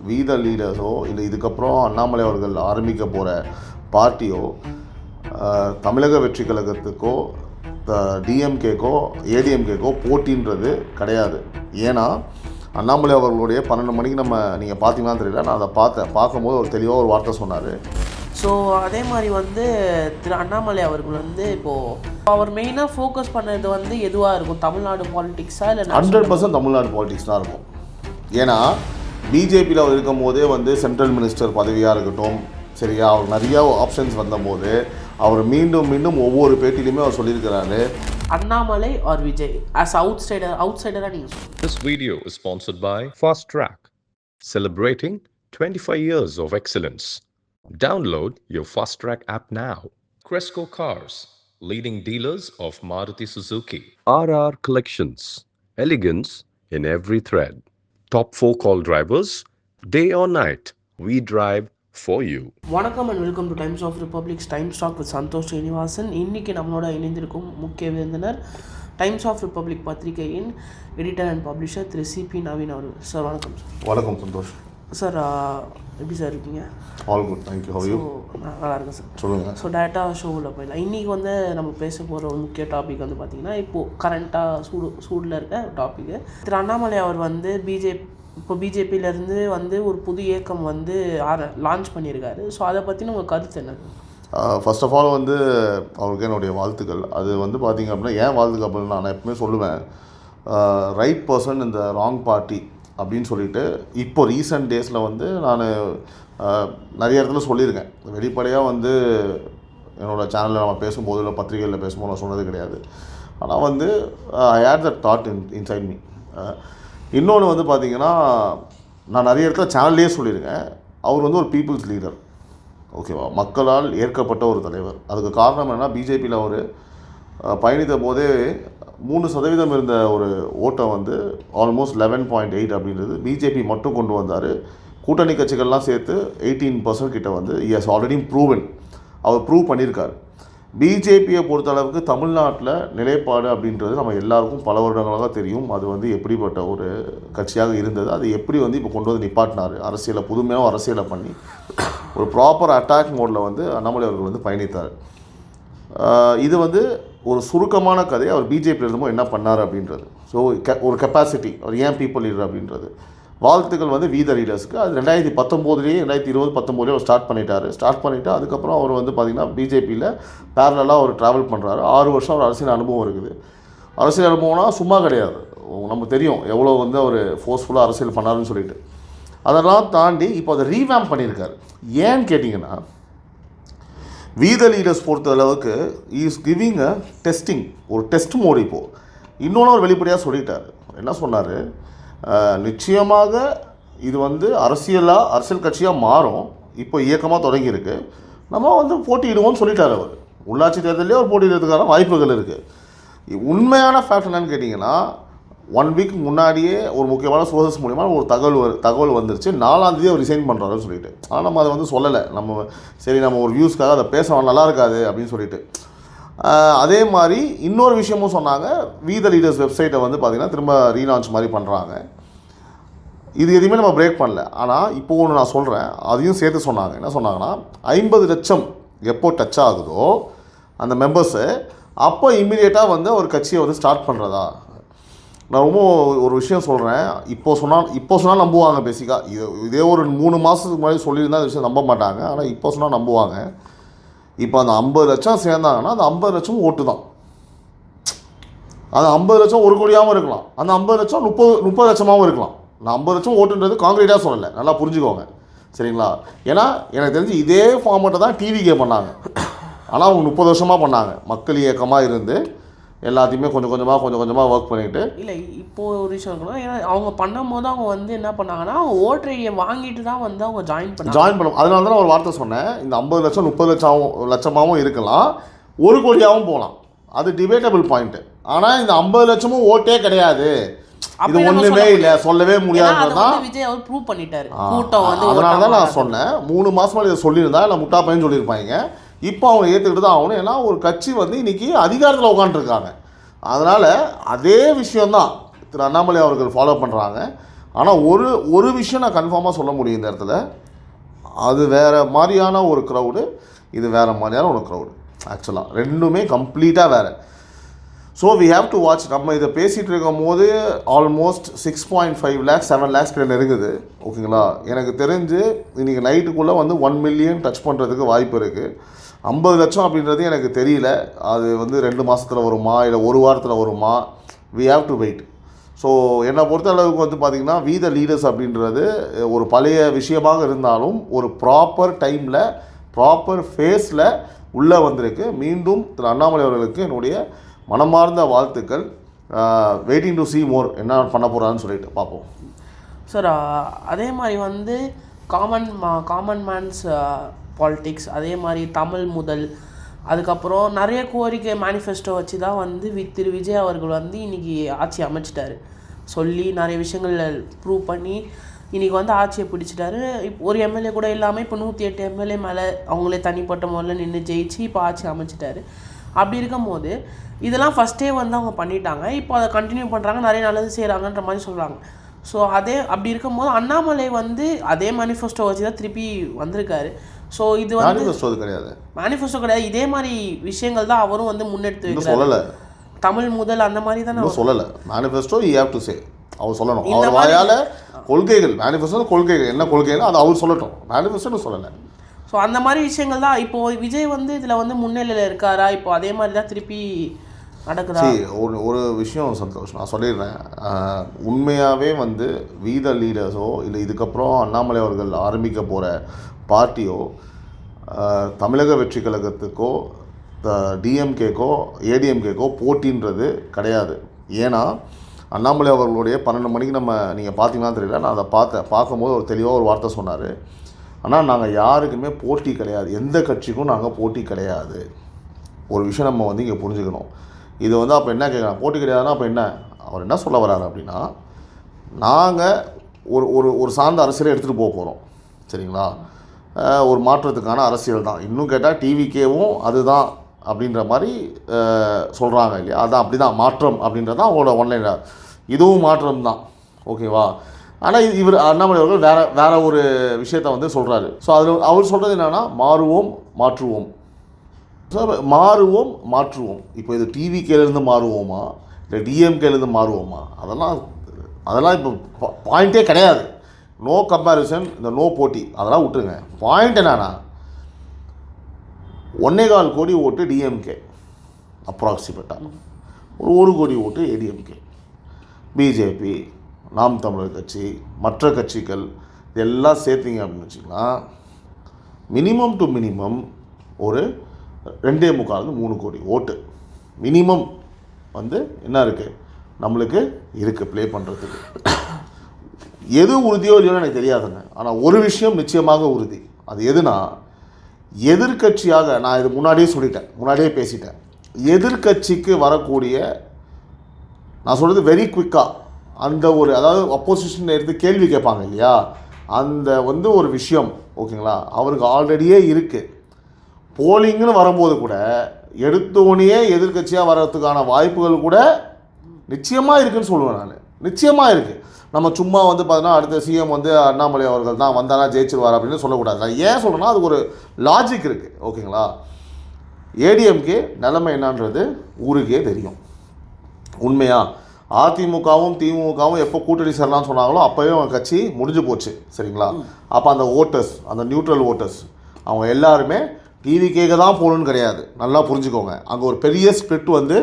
We த லீடர்ஸோ இல்லை இதுக்கப்புறம் அண்ணாமலை அவர்கள் ஆரம்பிக்க போகிற பார்ட்டியோ தமிழக வெற்றி கழகத்துக்கோ டிஎம்கேக்கோ ஏடிஎம்கேக்கோ போட்டின்றது கிடையாது. ஏன்னா அண்ணாமலை அவர்களுடைய 12 மணிக்கு நீங்கள் பார்த்தீங்கன்னா தெரியல, நான் அதை பார்க்கும்போது ஒரு தெளிவாக ஒரு வார்த்தை சொன்னார். ஸோ அதே மாதிரி வந்து திரு அண்ணாமலை அவர்கள் வந்து இப்போது அவர் மெயினாக ஃபோக்கஸ் பண்ணது வந்து எதுவாக இருக்கும்? தமிழ்நாடு பாலிடிக்ஸாக இல்லை 100% தமிழ்நாடு பாலிடிக்ஸ் தான் இருக்கும். ஏன்னா பிஜேபியில் அவர் இருக்கும் போதே வந்து சென்ட்ரல் மினிஸ்டர் பதவியாக இருக்கட்டும், சரியா, அவர் நிறையா ஆப்ஷன்ஸ் வந்தபோது அவர் மீண்டும் மீண்டும் ஒவ்வொரு பேட்டிலையுமே அவர் சொல்லியிருக்கிறாரு, அண்ணாமலை ஆர் விஜய் ஆஸ் அவுட்சைடராக நீங்கள் சொல்லுங்கள். This video is sponsored by Fast Track, celebrating 25 years of excellence. Download your Fast Track app now. Cresco Cars, leading dealers of Maruti Suzuki. RR Collections, elegance in every thread. Top 4 call drivers, day or night, we drive for you. வணக்கம் and welcome to Times of Republics Times Talk with Santhosh Srinivasan. இன்றைக்கி நம்மளோட இணைந்திருக்கும் முக்கிய விருந்தினர் Times of Republic பத்திரிகையின் editor and publisher திரு சிபி நவீன் அவர்கள். Sir வணக்கம். சார் வணக்கம் சந்தோஷ். சார் எப்படி சார் இருக்கீங்க? All good, thank you. How you? நல்லா இருக்கேன் சார். சொல்லுங்கள். ஸோ டேரெக்டாக ஷோவில் போயிடலாம். இன்றைக்கி வந்து நம்ம பேச போகிற ஒரு முக்கிய டாபிக் வந்து பார்த்திங்கன்னா, இப்போது கரண்ட்டாக சூடில் இருக்க டாப்பிக்கு திரு அண்ணாமலை அவர் வந்து பிஜேபியிலேருந்து வந்து ஒரு புது இயக்கம் வந்து லான்ச் பண்ணியிருக்காரு. ஸோ அதை பற்றின உங்கள் கருத்து என்ன? ஃபர்ஸ்ட் ஆஃப் ஆல் வந்து அவருக்கு என்னுடைய வாழ்த்துக்கள். அது வந்து பார்த்திங்க அப்படின்னா ஏன் வாழ்த்துக்கள் அப்படின்னா, நான் எப்பவுமே சொல்லுவேன், ரைட் பர்சன் இந்த ராங் பார்ட்டி அப்படின்னு சொல்லிட்டு இப்போ ரீசெண்ட் டேஸில் வந்து நான் நிறைய இடத்துல சொல்லியிருக்கேன். வெளிப்படையாக வந்து என்னோடய சேனலில் நம்ம பேசும்போது இல்லை பத்திரிகையில் பேசும்போது நான் சொன்னது கிடையாது. ஆனால் வந்து I hate that thought inside me. இன்னொன்று வந்து பார்த்திங்கன்னா, நான் நிறைய இடத்துல சேனல்லே சொல்லியிருக்கேன், அவர் வந்து ஒரு பீப்புள்ஸ் லீடர், ஓகேவா, மக்களால் ஏற்கப்பட்ட ஒரு தலைவர். அதுக்கு காரணம் என்னென்னா, பிஜேபியில் அவர் பயணித்த போதே 3% இருந்த ஒரு ஓட்டை வந்து ஆல்மோஸ்ட் 11.8 அப்படின்றது பிஜேபி மட்டும் கொண்டு வந்தார். கூட்டணி கட்சிகள்லாம் சேர்த்து 18% கிட்ட வந்து எஸ் ஆல்ரெடி அவர் ப்ரூவ் பண்ணியிருக்கார். பிஜேபியை பொறுத்த அளவுக்கு தமிழ்நாட்டில் நிலைப்பாடு அப்படின்றது நம்ம எல்லாருக்கும் பல வருடங்களாக தெரியும். அது வந்து எப்படிப்பட்ட ஒரு கட்சியாக இருந்தது, அது எப்படி வந்து இப்போ கொண்டு வந்து நிப்பாட்டினார், அரசியலை புதுமையாக அரசியலை பண்ணி ஒரு ப்ராப்பர் அட்டாக் மோடில் வந்து அண்ணாமலை அவர்கள் வந்து பயணித்தார். இது வந்து ஒரு சுருக்கமான கதை. அவர் பிஜேபியில் இருந்தபோது என்ன பண்ணார் அப்படின்றது. ஸோ ஒரு கெப்பாசிட்டி, அவர் ஏன் பீப்புள் லீடர் அப்படின்றது. வாழ்த்துக்கள் வந்து வி த லீடர்ஸ்க்கு. அது 2019 அவர் ஸ்டார்ட் பண்ணிவிட்டு அதுக்கப்புறம் அவர் வந்து பார்த்திங்கன்னா பிஜேபியில் பேரலாக அவர் ட்ராவல் பண்ணுறாரு. 6 வருஷம் அவர் அரசியல் அனுபவம் இருக்குது. அரசியல் அனுபவம்னா சும்மா கிடையாது, நமக்கு தெரியும் எவ்வளோ வந்து அவர் ஃபோர்ஸ்ஃபுல்லாக அரசியல் பண்ணாருன்னு சொல்லிட்டு. அதெல்லாம் தாண்டி இப்போ அதை ரீவேம் பண்ணியிருக்காரு. ஏன்னு கேட்டிங்கன்னா, வி த லீடர்ஸ் பொறுத்த அளவுக்கு இஸ் கிவிங் அ டெஸ்டிங், ஒரு டெஸ்ட் மோடு. இப்போது இன்னொன்று ஒரு வெளிப்படையாக சொல்லிட்டார். என்ன சொன்னார், நிச்சயமாக இது வந்து அரசியல் கட்சியாக மாறும், இப்போ இயக்கமாக தொடங்கியிருக்கு, நம்ம வந்து போட்டியிடுவோம்னு சொல்லிட்டார். அவர் உள்ளாட்சி தேர்தலே அவர் போட்டியிடுறதுக்கான வாய்ப்புகள் இருக்குது. உண்மையான ஃபேக்ட் என்னன்னு கேட்டிங்கன்னா, 1 வீக் முன்னாடியே ஒரு முக்கியமான சோர்சஸ் மூலிமா ஒரு தகவல் வந்துருச்சு, 4ஆம் தேதி அவர் ரிசைன் பண்ணுறாருன்னு சொல்லிட்டு. ஆனால் நம்ம அதை வந்து சொல்லலை. நம்ம ஒரு வியூஸ்க்காக அதை பேச நல்லா இருக்காது அப்படின்னு சொல்லிட்டு. அதே மாதிரி இன்னொரு விஷயமும் சொன்னாங்க, வி த லீடர்ஸ் வெப்சைட்டை வந்து பார்த்திங்கன்னா திரும்ப ரீலான்ச் மாதிரி பண்ணுறாங்க. இது எதுவுமே நம்ம பிரேக் பண்ணல. ஆனால் இப்போது ஒன்று நான் சொல்கிறேன், அதையும் சேர்த்து சொன்னாங்க. என்ன சொன்னாங்கன்னா, 50 லட்சம் எப்போ டச் ஆகுதோ அந்த மெம்பர்ஸு, அப்போ இம்மிடியேட்டாக வந்து ஒரு கட்சியை வந்து ஸ்டார்ட் பண்ணுறதா. நான் ரொம்ப ஒரு விஷயம் சொல்கிறேன், இப்போ சொன்னால் நம்புவாங்க. பேசிக்காக இதே ஒரு 3 மாதத்துக்கு முன்னாடி சொல்லியிருந்தால் அந்த விஷயம் நம்ப மாட்டாங்க. ஆனால் இப்போ சொன்னால் நம்புவாங்க. இப்போ அந்த 50 லட்சம் சேர்ந்தாங்கன்னா அந்த 50 லட்சம் ஓட்டு தான். அந்த 50 லட்சம் 1 கோடியாகவும் இருக்கலாம், அந்த 50 லட்சம் 30 லட்சமாகவும் இருக்கலாம். நான் 50 லட்சம் ஓட்டுன்றது காங்கிரீட்டாக சொல்லலை, நல்லா புரிஞ்சுக்கோங்க, சரிங்களா? ஏன்னா எனக்கு தெரிஞ்சு இதே ஃபார்மேட்டை தான் டிவிக்கே பண்ணாங்க. ஆனால் அவங்க 30 வருஷமாக பண்ணாங்க. மக்கள் இயக்கமாக இருந்து எல்லாத்தையுமே கொஞ்சம் கொஞ்சமாக ஒர்க் பண்ணிவிட்டு. இல்லை, இப்போது ஒரு விஷயம் இருக்கணும். ஏன்னா அவங்க பண்ணும்போது அவங்க வந்து என்ன பண்ணாங்கன்னா, அவங்க ஓட்டர் ஐடியை வாங்கிட்டு தான் வந்து அவங்க ஜாயின் பண்ணும். அதனால தான் ஒரு வார்த்தை சொன்னேன், இந்த 50 லட்சம் 30 லட்சமாகவும் இருக்கலாம், 1 கோடியாகவும் போகலாம். அது டிபேட்டபிள் பாயிண்ட்டு. ஆனால் இந்த 50 லட்சமும் ஓட்டே கிடையாது, இது ஒன்றுமே இல்லை, சொல்லவே முடியாதுதான் விஜய் அவர் ப்ரூவ் பண்ணிட்டாரு. அதனால தான் நான் சொன்னேன், 3 மாதமாக இதை சொல்லியிருந்தா இல்லை முட்டா பையன் சொல்லியிருப்பாங்க. இப்போ அவங்க ஏற்றுக்கிட்டு தான் ஆகணும். ஏன்னா ஒரு கட்சி வந்து இன்றைக்கி அதிகாரத்தில் உட்காந்துருக்காங்க. அதனால் அதே விஷயந்தான் திரு அண்ணாமலை அவர்கள் ஃபாலோ பண்ணுறாங்க. ஆனால் ஒரு விஷயம் நான் கன்ஃபார்மாக சொல்ல முடியும் இந்த இடத்துல, அது வேறு மாதிரியான ஒரு க்ரௌடு, இது வேறு மாதிரியான ஒரு க்ரௌடு. ஆக்சுவலாக ரெண்டுமே கம்ப்ளீட்டாக வேறு. So we have to watch. நம்ம இதை பேசிகிட்டு இருக்கும் போது ஆல்மோஸ்ட் 6.5 lakhs 7 lakhs கிட்ட நெருங்குது. ஓகேங்களா? எனக்கு தெரிஞ்சு இன்றைக்கி நைட்டுக்குள்ளே வந்து 1 million டச் பண்ணுறதுக்கு வாய்ப்பு இருக்குது. 50 லட்சம் அப்படின்றது எனக்கு தெரியல. அது வந்து 2 மாதத்தில் வருமா இல்லை ஒரு வாரத்தில் வருமா, we have to wait. So என்னை பொறுத்த அளவுக்கு வந்து பார்த்திங்கன்னா வி த லீடர்ஸ் அப்படின்றது ஒரு பழைய விஷயமாக இருந்தாலும் ஒரு ப்ராப்பர் டைமில் ப்ராப்பர் ஃபேஸில் உள்ளே வந்திருக்கு. மீண்டும் திரு அண்ணாமலை அவர்களுக்கு என்னுடைய மனமார்ந்த வாழ்த்துக்கள். வெயிட்டிங் டு see மோர் என்ன பண்ண போகிறான்னு சொல்லிட்டு பார்ப்போம். சார் அதே மாதிரி வந்து காமன் மேன்ஸ் பாலிட்டிக்ஸ், அதே மாதிரி தமிழ் முதல், அதுக்கப்புறம் நிறைய கோரிக்கை மேனிஃபெஸ்டோ வச்சு தான் வந்து திரு விஜய் அவர்கள் வந்து இன்றைக்கி ஆட்சி அமைச்சிட்டாரு. சொல்லி நிறைய விஷயங்கள் ப்ரூவ் பண்ணி இன்றைக்கி வந்து ஆட்சியை பிடிச்சிட்டாரு. இப்போ ஒரு எம்எல்ஏ கூட இல்லாமல் இப்போ 108 எம்எல்ஏ மேலே அவங்களே தனிப்பட்ட முறையில் நின்று ஜெயிச்சு இப்போ ஆட்சி அமைச்சிட்டாரு. அப்படி இருக்கும்போது இதெல்லாம் ஃபஸ்ட்டே வந்து அவங்க பண்ணிட்டாங்க. இப்போ அதை கண்டினியூ பண்ணுறாங்க, நிறைய நல்லது செய்கிறாங்கன்ற மாதிரி சொல்கிறாங்க. ஸோ அப்படி இருக்கும்போது அண்ணாமலை வந்து அதே மேனிஃபெஸ்டோ வச்சு தான் திருப்பி வந்திருக்காரு. ஸோ இது வந்து மேனிஃபெஸ்டோ கிடையாது, இதே மாதிரி விஷயங்கள் தான் அவரும் வந்து முன்னெடுத்து வைக்கிறாரு. தமிழ் முதல் அந்த மாதிரி தான் சொல்லலை. Manifesto you have to say, அவர் சொல்லணும். அவர் வாயால் கொள்கைகள், மேனிஃபெஸ்டோ கொள்கைகள் என்ன கொள்கைகள் அது அவர் சொல்லட்டும். மேனிஃபெஸ்டோன்னு சொல்லலை. ஸோ அந்த மாதிரி விஷயங்கள் தான் இப்போது விஜய் வந்து இதில் வந்து முன்னிலையில் இருக்காரா, இப்போ அதே மாதிரி தான் திருப்பி நடக்குதா? ஒரு விஷயம் சந்தோஷ், நான் சொல்லிடுறேன். உண்மையாகவே வந்து வி த லீடர்ஸோ இல்லை இதுக்கப்புறம் அண்ணாமலை அவர்கள் ஆரம்பிக்க போகிற பார்ட்டியோ தமிழக வெற்றி கழகத்துக்கோ டிஎம்கேக்கோ ஏடிஎம்கேக்கோ போட்டின்றது கிடையாது. ஏன்னா அண்ணாமலை அவர்களுடைய 12 மணிக்கு நீங்கள் பார்த்தீங்கன்னா தெரியல, நான் அதை பார்க்கும்போது ஒரு தெளிவாக ஒரு வார்த்தை சொன்னார். ஆனால் நாங்கள் யாருக்குமே போட்டி கிடையாது, எந்த கட்சிக்கும் நாங்கள் போட்டி கிடையாது. ஒரு விஷயம் நம்ம வந்து இங்கே புரிஞ்சுக்கணும். இது வந்து அப்போ என்ன கேட்குறாங்க, போட்டி கிடையாதுன்னா அப்போ என்ன அவர் என்ன சொல்ல வர்றாரு அப்படின்னா, நாங்கள் ஒரு சார்ந்த அரசியலை எடுத்துகிட்டு போகிறோம். சரிங்களா? ஒரு மாற்றத்துக்கான அரசியல் தான். இன்னும் கேட்டால் டிவிகேவும் அதுதான் அப்படின்ற மாதிரி சொல்கிறாங்க இல்லையா? அதான் அப்படி தான் மாற்றம் அப்படின்றது தான் அவங்களோட ஒன்லைன். இதுவும் மாற்றம் தான். ஓகேவா? ஆனால் இவர் அண்ணாமலை அவர்கள் வேறு ஒரு விஷயத்தை வந்து சொல்கிறாரு. ஸோ அதில் அவர் சொல்கிறது என்னென்னா மாறுவோம் மாற்றுவோம். ஸோ மாறுவோம் மாற்றுவோம். இப்போ இது டிவிகேலேருந்து மாறுவோமா இல்லை டிஎம்கேலேருந்து மாறுவோமா, அதெல்லாம் இப்போ பாயிண்ட்டே கிடையாது. நோ கம்பேரிசன், இந்த நோ போட்டி அதெல்லாம் விட்டுருங்க. பாயிண்ட் என்னன்னா 1.25 கோடி ஓட்டு டிஎம்கே அப்ராக்சிமேட்டாக, ஒரு 1 கோடி ஓட்டு ஏடிஎம்கே, பிஜேபி, நாம் தமிழர் கட்சி, மற்ற கட்சிகள் இதெல்லாம் சேர்த்திங்க அப்படின்னு வச்சிங்கன்னா மினிமம் டு மினிமம் ஒரு 2.25-3 கோடி ஓட்டு மினிமம் வந்து என்ன இருக்குது நம்மளுக்கு இருக்குது ப்ளே பண்ணுறதுக்கு. எது உறுதியோ இல்லையோ எனக்கு தெரியாதுங்க. ஆனால் ஒரு விஷயம் நிச்சயமாக உறுதி. அது எதுனா, எதிர்கட்சியாக நான் இது முன்னாடியே பேசிட்டேன். எதிர்கட்சிக்கு வரக்கூடிய, நான் சொல்கிறது வெரி குவிக்காக, அந்த ஒரு அதாவது அப்போசிஷன் எடுத்து கேள்வி கேட்பாங்க இல்லையா, அந்த வந்து ஒரு விஷயம் ஓகேங்களா அவருக்கு ஆல்ரெடியே இருக்குது. போலிங்னு வரும்போது கூட எடுத்தோடனே எதிர்கட்சியாக வர்றதுக்கான வாய்ப்புகள் கூட நிச்சயமாக இருக்குதுன்னு சொல்லுவேன் நான். நிச்சயமாக இருக்குது. நம்ம சும்மா வந்து பார்த்தீங்கன்னா அடுத்த சிஎம் வந்து அண்ணாமலை அவர்கள் தான் வந்தானா ஜெயிச்சிருவார் அப்படின்னு சொல்லக்கூடாது. நான் ஏன் சொல்கிறேன்னா அதுக்கு ஒரு லாஜிக் இருக்குது. ஓகேங்களா? ஏடிஎம்கே நிலைமை என்னன்றது ஊருக்கே தெரியும். உண்மையா அதிமுகவும் திமுகவும் எப்போ கூட்டணி சேரலாம்னு சொன்னாங்களோ அப்போவே அவங்க கட்சி முடிஞ்சு போச்சு. சரிங்களா? அப்போ அந்த ஓட்டர்ஸ், அந்த நியூட்ரல் ஓட்டர்ஸ், அவங்க எல்லாருமே டிவிகேக்கு தான் போகணுன்னு கிடையாது. நல்லா புரிஞ்சுக்கோங்க. அங்கே ஒரு பெரிய ஸ்பிளிட் வந்து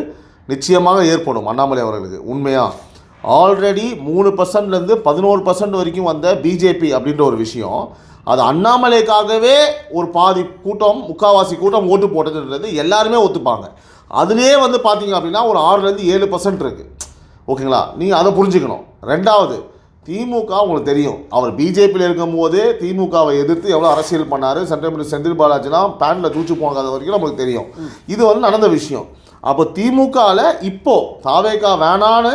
நிச்சயமாக ஏற்படும் அண்ணாமலை அவர்களுக்கு. உண்மையாக ஆல்ரெடி 3%லேருந்து 11% வரைக்கும் வந்த பிஜேபி அப்படின்ற ஒரு விஷயம், அது அண்ணாமலைக்காகவே ஒரு பாதி கூட்டம், முக்கால்வாசி கூட்டம் ஓட்டு போட்டதுன்றது எல்லாருமே ஒத்துப்பாங்க. அதுலேயே வந்து பார்த்தீங்க அப்படின்னா ஒரு 6லேருந்து 7% இருக்குது. ஓகேங்களா? நீங்கள் அதை புரிஞ்சுக்கணும். ரெண்டாவது, திமுக உங்களுக்கு தெரியும், அவர் பிஜேபியில் இருக்கும்போது திமுகவை எதிர்த்து எவ்வளோ அரசியல் பண்ணார். சென்ட்ரல் மினிஸ்டர் செந்தில் பாலாஜிலாம் பேனில் தூச்சு போனது வரைக்கும் நம்மளுக்கு தெரியும். இது வந்து நடந்த விஷயம். அப்போ திமுகவில் இப்போது தாவேகா வேணான்னு,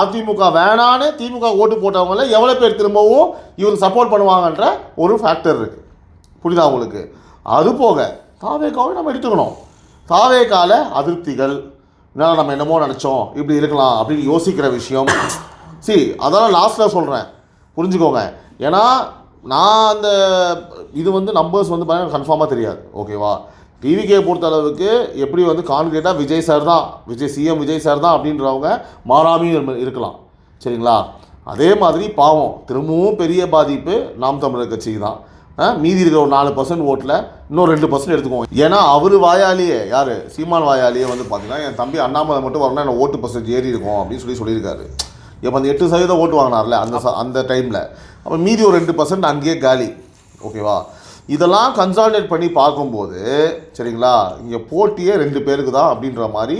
அதிமுக வேணான்னு திமுக ஓட்டு போட்டவங்கள எவ்வளோ பேர் திரும்பவும் இவருக்கு சப்போர்ட் பண்ணுவாங்கன்ற ஒரு ஃபேக்டர் இருக்குது. புரியுதா உங்களுக்கு? அது போக தாவேகாவை நம்ம எடுத்துக்கணும். தாவேகாவில் அதிருப்திகள், என்ன நம்ம என்னமோ நினச்சோம் இப்படி இருக்கலாம் அப்படின்னு யோசிக்கிற விஷயம். அதெல்லாம் லாஸ்ட்டில் சொல்கிறேன். புரிஞ்சுக்கோங்க. ஏன்னா நான் அந்த இது வந்து நம்பர்ஸ் வந்து பார்த்தீங்கன்னா கன்ஃபார்மாக தெரியாது. ஓகேவா? டிவிகே பொறுத்த அளவுக்கு எப்படி வந்து கான்கிரீட்டாக விஜய் சார் தான், சிஎம் விஜய் சார் தான் அப்படின்றவங்க மாறாமையும் இருக்கலாம். சரிங்களா? அதே மாதிரி பாவம் திரும்பவும் பெரிய பாதிப்பு நாம் தமிழர் கட்சிக்கு தான். மீதி இருக்கிற ஒரு 4% ஓட்டில் இன்னும் 2% எடுத்துக்கோங்க. ஏன்னா அவர் வாயாலேயே, யார் சீமான் வாயாலேயே வந்து பார்த்தீங்கன்னா என் தம்பி அண்ணாமலை மட்டும் வரணும் என்ன ஓட்டு பர்சன்டேஜ் ஏறி இருக்கும் அப்படின்னு சொல்லியிருக்காரு. இப்போ அந்த 8% ஓட்டு வாங்கினார்ல அந்த டைமில், அப்போ மீதி ஒரு 2% அங்கேயே காலி. ஓகேவா? இதெல்லாம் கன்சால்டேட் பண்ணி பார்க்கும்போது சரிங்களா, இங்கே போட்டியே 2 பேருக்கு தான் அப்படின்ற மாதிரி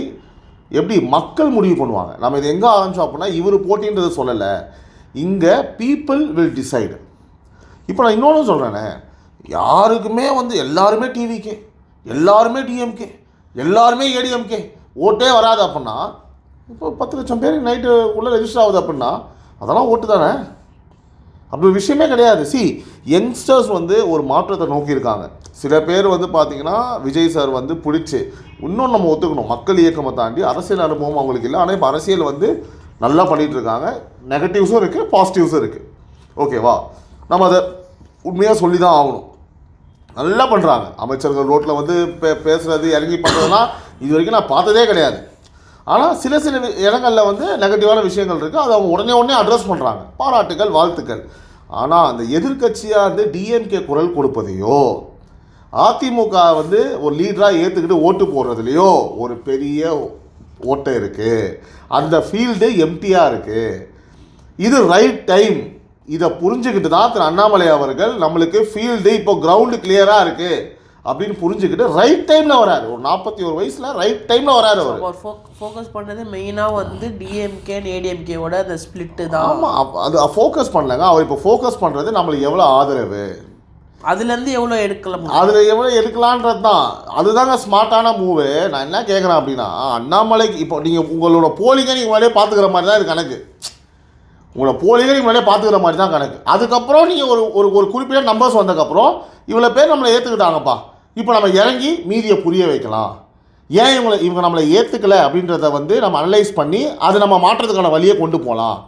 எப்படி மக்கள் முடிவு பண்ணுவாங்க. நம்ம இது எங்கே ஆரம்பிச்சோம் அப்படின்னா, இவர் போட்டின்றது சொல்லலை, இங்கே பீப்புள் வில் டிசைடு. இப்போ நான் இன்னொன்று சொல்கிறேனே, யாருக்குமே வந்து எல்லாருமே டிவிகே, எல்லாருமே டிஎம்கே, எல்லாருமே ஏடிஎம்கே ஓட்டே வராது அப்படின்னா, இப்போ 10 லட்சம் பேர் நைட்டு உள்ளே ரெஜிஸ்டர் ஆகுது அப்படின்னா அதெல்லாம் ஓட்டு தானே. அப்படி ஒரு விஷயமே கிடையாது. யங்ஸ்டர்ஸ் வந்து ஒரு மாற்றத்தை நோக்கியிருக்காங்க. சில பேர் வந்து பார்த்திங்கன்னா விஜய் சார் வந்து பிடிச்சி, இன்னொன்று நம்ம ஒத்துக்கணும், மக்கள் இயக்கத்தை தாண்டி அரசியல் அனுபவம் அவங்களுக்கு இல்லை. ஆனால் இப்போ அரசியல் வந்து நல்லா பண்ணிகிட்டு இருக்காங்க. நெகட்டிவ்ஸும் இருக்குது, பாசிட்டிவ்ஸும் இருக்குது. ஓகேவா? நம்ம அதை உண்மையாக சொல்லி தான் ஆகணும். நல்லா பண்ணுறாங்க. அமைச்சர்கள் ரோட்டில் வந்து பேசுகிறது, இறங்கி பண்ணுறதுலாம் இது வரைக்கும் நான் பார்த்ததே கிடையாது. ஆனால் சில இடங்களில் வந்து நெகட்டிவான விஷயங்கள் இருக்குது. அதை அவங்க உடனே அட்ரஸ் பண்ணுறாங்க. பாராட்டுகள், வாழ்த்துக்கள். ஆனால் அந்த எதிர்கட்சியாக வந்து டிஎம்கே குரல் கொடுப்பதையோ, அதிமுக வந்து ஒரு லீடராக ஏற்றுக்கிட்டு ஓட்டு போடுறதுலையோ ஒரு பெரிய ஓட்டை இருக்குது. அந்த ஃபீல்டு எம்டியாக இருக்குது. இது ரைட் டைம். இதை புரிஞ்சுக்கிட்டு தான் திரு அண்ணாமலை அவர்கள் நம்மளுக்கு ஃபீல்டு இப்போ கிரவுண்டு கிளியராக இருக்குது அப்படின்னு புரிஞ்சுக்கிட்டு ரைட் டைமில் வராரு. ஒரு 41 வயசில் ரைட் டைமில் வராரு. அவர் ஃபோக்கஸ் பண்ணது மெயினாக வந்து டிஎம்கே ஏடிஎம்கேவோட அந்த ஸ்பிளிட்டு தான். ஆமாம், அது ஃபோக்கஸ் பண்ணலங்க. அவர் இப்போ ஃபோக்கஸ் பண்ணுறது நம்மளுக்கு எவ்வளோ ஆதரவு, அதுலேருந்து எவ்வளோ எடுக்கலாம், அதில் எவ்வளோ எடுக்கலான்றது தான். அதுதாங்க ஸ்மார்ட்டான மூவு. நான் என்ன கேட்குறேன் அப்படின்னா, அண்ணாமலைக்கு இப்போ நீங்கள் உங்களோட போலிங்க நீங்கள் முன்னாடியே பார்த்துக்கிற மாதிரி தான் இது கணக்கு. உங்களோட போலிங்க நீங்கள் முன்னாடியே பார்த்துக்கிற மாதிரி தான் கணக்கு. அதுக்கப்புறம் நீங்கள் ஒரு குறிப்பிட்ட நம்பர்ஸ் வந்ததுக்கப்புறம் இவ்வளோ பேர் நம்மளை ஏற்றுக்கிட்டாங்கப்பா, இப்போ நம்ம இறங்கி மீதியை புரிய வைக்கலாம். ஏன் இவங்க நம்மளை ஏற்றுக்கலை அப்படின்றத வந்து நம்ம அனலைஸ் பண்ணி அதை நம்ம மாற்றத்துக்கான வழியை கொண்டு போகலாம்.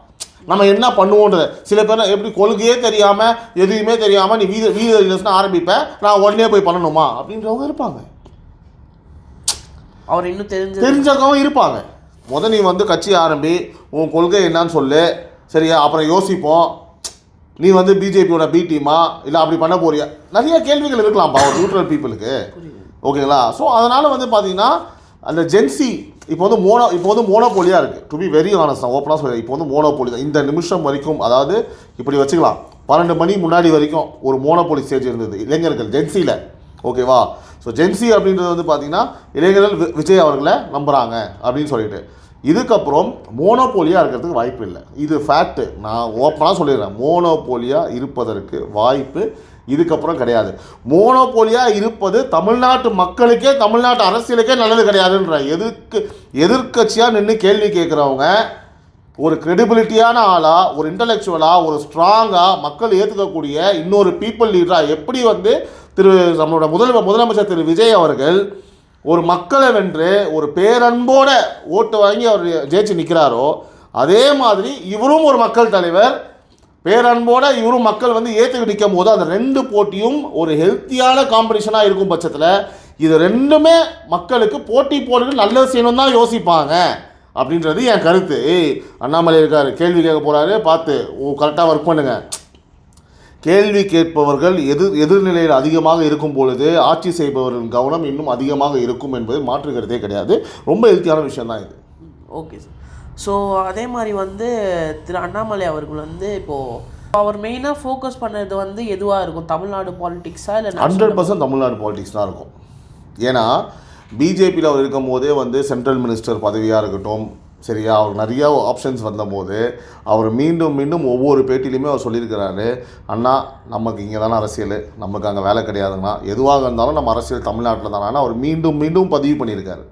நம்ம என்ன பண்ணுவோன்றது. சில பேர் எப்படி கொள்கையே தெரியாமல் எதுவுமே தெரியாமல் நீ வீடியோ ரிலீஸ்னால் ஆரம்பிப்பேன், நான் உடனே போய் பண்ணணுமா அப்படின்றவங்க இருப்பாங்க. அவர் இன்னும் தெரிஞ்சவங்க இருப்பாங்க. நீ வந்து கட்சி ஆரம்பி, உன் கொள்கை என்னான்னு சொல்லு, சரியா? அப்புறம் யோசிப்போம். நீ வந்து பிஜேபியோட பி டீமா இல்லை அப்படி பண்ண போறியா, நிறைய கேள்விகள் இருக்கலாம்ப்பா ஒரு நியூட்ரல் பீப்புளுக்கு. ஓகேங்களா? ஸோ அதனால் வந்து பார்த்தீங்கன்னா அந்த ஜென்சி இப்போ வந்து மோனோபோலியாக இருக்குது. டு பி வெரி ஆனஸ்ட், நான் ஓப்பனாக சொல்கிறேன், இப்போ வந்து மோனோபோலி தான் இந்த நிமிஷம் வரைக்கும். அதாவது இப்படி வச்சுக்கலாம், 12 மணி முன்னாடி வரைக்கும் ஒரு மோனோபோலி ஸ்டேஜ் இருந்தது இளைஞர்கள் ஜென்சியில். ஓகேவா? ஸோ ஜென்சி அப்படின்றது வந்து பார்த்திங்கன்னா இளைஞர்கள் விஜய் அவர்களை நம்புகிறாங்க அப்படின்னு சொல்லிட்டு, இதுக்கப்புறம் மோனோபோலியாக இருக்கிறதுக்கு வாய்ப்பு இல்லை. இது ஃபேக்ட்டு. நான் ஓப்பனாக சொல்லிடுறேன், மோனோபோலியாக இருப்பதற்கு வாய்ப்பு இதுக்கப்புறம் கிடையாது. மோனோபோலியாக இருப்பது தமிழ்நாட்டு மக்களுக்கே, தமிழ்நாட்டு அரசியலுக்கே நல்லது கிடையாதுன்ற எதிர்க்கட்சியாக நின்று கேள்வி கேட்குறவங்க ஒரு கிரெடிபிலிட்டியான ஆளாக, ஒரு இன்டலெக்சுவலாக, ஒரு ஸ்ட்ராங்காக மக்கள் ஏற்றுக்கக்கூடிய இன்னொரு பீப்புள் லீடராக எப்படி வந்து நம்மளோட முதலமைச்சர் திரு விஜய் அவர்கள் ஒரு மக்களை வென்று ஒரு பேரன்போட ஓட்டு வாங்கி அவர் ஜெயிச்சு நிற்கிறாரோ, அதே மாதிரி இவரும் ஒரு மக்கள் தலைவர், பேரன்போட இவரும் மக்கள் வந்து ஏற்றுக்கிட்டு நிற்கும் போது அந்த 2 போட்டியும் ஒரு ஹெல்த்தியான காம்படிஷனாக இருக்கும் பட்சத்தில் இது 2மே மக்களுக்கு போட்டி போட்டு நல்லது செய்யணும் தான் யோசிப்பாங்க அப்படின்றது என் கருத்து. அண்ணாமலை இருக்கார், கேள்வி கேட்க போகிறாரு, பார்த்து கரெக்டாக ஒர்க் பண்ணுங்கள். கேள்வி கேட்பவர்கள் எதிர்நிலையில் அதிகமாக இருக்கும் பொழுது ஆட்சி செய்பவர்களின் கவனம் இன்னும் அதிகமாக இருக்கும் என்பது மாற்றுக்கிறதே கிடையாது. ரொம்ப ஹெல்த்தியான விஷயம் தான் இது. Okay sir. ஸோ அதே மாதிரி வந்து திரு அண்ணாமலை அவர்கள் வந்து இப்போது அவர் மெயினாக ஃபோக்கஸ் பண்ணது வந்து எதுவாக இருக்கும்? தமிழ்நாடு பாலிடிக்ஸாக இல்லை? 100% தமிழ்நாடு பாலிடிக்ஸ் தான் இருக்கும். ஏன்னா பிஜேபியில் அவர் இருக்கும் போதே வந்து சென்ட்ரல் மினிஸ்டர் பதவியாக இருக்கட்டும், சரியா, அவர் நிறையா ஆப்ஷன்ஸ் வந்தபோது அவர் மீண்டும் ஒவ்வொரு பேட்டிலையுமே அவர் சொல்லியிருக்கிறாரு, அண்ணா நமக்கு இங்கே தானே அரசியல், நமக்கு அங்கே வேலை கிடையாதுங்கண்ணா, எதுவாக இருந்தாலும் நம்ம அரசியல் தமிழ்நாட்டில் தானே அவர் மீண்டும் பதிவு பண்ணியிருக்காரு.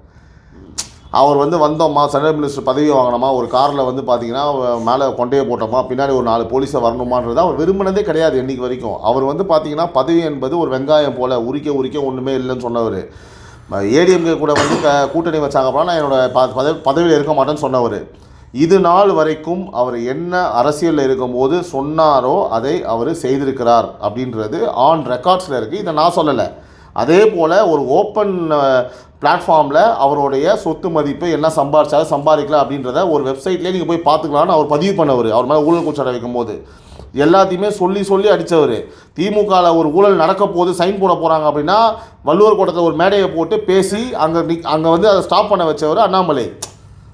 அவர் வந்து வந்தோம்மா, சென்ட்ரல் மினிஸ்டர் பதவி வாங்கினோமா, ஒரு காரில் வந்து பார்த்திங்கன்னா மேலே கொண்டையை போட்டோமா, பின்னாடி ஒரு 4 போலீஸை வரணுமான்றது அவர் விரும்பினதே கிடையாது என்றைக்கு வரைக்கும். அவர் வந்து பார்த்திங்கன்னா பதவி என்பது ஒரு வெங்காயம் போல் உரிக்க ஒன்றுமே இல்லைன்னு சொன்னவர். ஏடிஎம்கே கூட வந்து கூட்டணி வச்சாங்க அப்படின்னா நான் என்னோட பதவியில் இருக்க மாட்டேன்னு சொன்னவர். இது நாள் வரைக்கும் அவர் என்ன அரசியலில் இருக்கும்போது சொன்னாரோ அதை அவர் செய்திருக்கிறார் அப்படின்றது ஆன் ரெக்கார்ட்ஸில் இருக்குது. இதை நான் சொல்லலை. அதே போல் ஒரு ஓப்பன் பிளாட்ஃபார்மில் அவருடைய சொத்து மதிப்பு என்ன சம்பாதிக்கலாம் அப்படின்றத ஒரு வெப்சைட்லேயே நீங்கள் போய் பார்த்துக்கலான்னு அவர் பதிவு பண்ணவர். அவர் மேலே ஊழல் குற்றச்சாட்டு வைக்கும்போது எல்லாத்தையுமே சொல்லி அடித்தவர். திமுகவில் ஒரு ஊழல் நடக்க போது சைன் போட போகிறாங்க அப்படின்னா வள்ளுவர் கோட்டத்தில் ஒரு மேடையை போட்டு பேசி அங்கே வந்து அதை ஸ்டாப் பண்ண வச்சவர் அண்ணாமலை.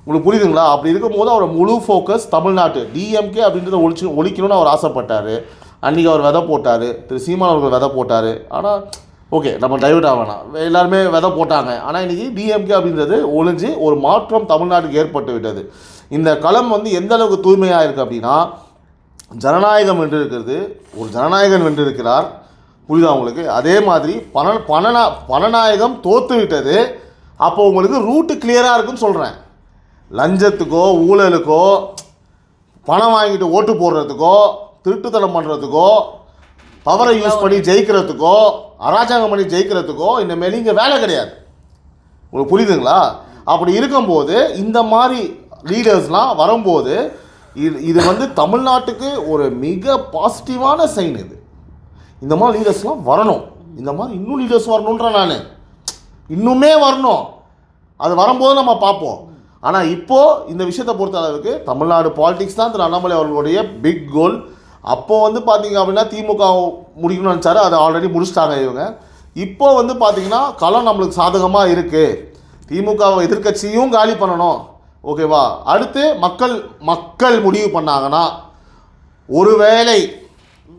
உங்களுக்கு புரியுதுங்களா? அப்படி இருக்கும்போது அவர் முழு ஃபோக்கஸ் தமிழ்நாட்டு டிஎம்கே அப்படின்றத ஒழிக்கணும்னு அவர் ஆசைப்பட்டார். அன்றைக்கி அவர் விதை போட்டார். திரு சீமான் அவர்கள் விதை போட்டார். ஆனால் ஓகே, நம்ம டைவர்ட் ஆகலாம். எல்லாருமே விதை போட்டாங்க. ஆனால் இன்றைக்கி டிஎம்கே அப்படின்றது ஒழிஞ்சு ஒரு மாற்றம் தமிழ்நாட்டுக்கு ஏற்பட்டு விட்டது. இந்த களம் வந்து எந்த அளவுக்கு தூய்மையாக இருக்குது அப்படின்னா, ஜனநாயகம் வென்று இருக்கிறது, ஒரு ஜனநாயகன் வென்று இருக்கிறார். புரியுதா உங்களுக்கு? அதே மாதிரி பணநாயகம் தோற்று விட்டது. அப்போ உங்களுக்கு ரூட்டு கிளியராக இருக்குன்னு சொல்கிறேன். லஞ்சத்துக்கோ ஊழலுக்கோ பணம் வாங்கிட்டு ஓட்டு போடுறதுக்கோ திருட்டுத்தனம் பண்ணுறதுக்கோ பவரை யூஸ் பண்ணி ஜெயிக்கிறதுக்கோ அராஜகம் பண்ணி ஜெயிக்கிறதுக்கோ இனிமேல் இங்கே வேலை கிடையாது. உங்களுக்கு புரியுதுங்களா? அப்படி இருக்கும்போது இந்த மாதிரி லீடர்ஸ்லாம் வரும்போது இது வந்து தமிழ்நாட்டுக்கு ஒரு மிக பாசிட்டிவான சைன். இது இந்த மாதிரி லீடர்ஸ்லாம் வரணும். இந்த மாதிரி இன்னும் லீடர்ஸ் வரணுன்ற நான் இன்னுமே வரணும். அது வரும்போது நம்ம பார்ப்போம். ஆனால் இப்போது இந்த விஷயத்தை பொறுத்த அளவுக்கு தமிழ்நாடு பாலிடிக்ஸ் தான் திரு அண்ணாமலை அவர்களுடைய பிக் கோல். அப்போது வந்து பார்த்திங்க அப்படின்னா திமுக முடிக்கணும்னு நினச்சாரு. அதை ஆல்ரெடி முடிச்சிட்டாங்க இவங்க. இப்போது வந்து பார்த்திங்கன்னா களம் நம்மளுக்கு சாதகமாக இருக்குது. திமுகவை எதிர்க்கட்சியும் காலி பண்ணணும். ஓகேவா? அடுத்து மக்கள் முடிவு பண்ணாங்கன்னா, ஒருவேளை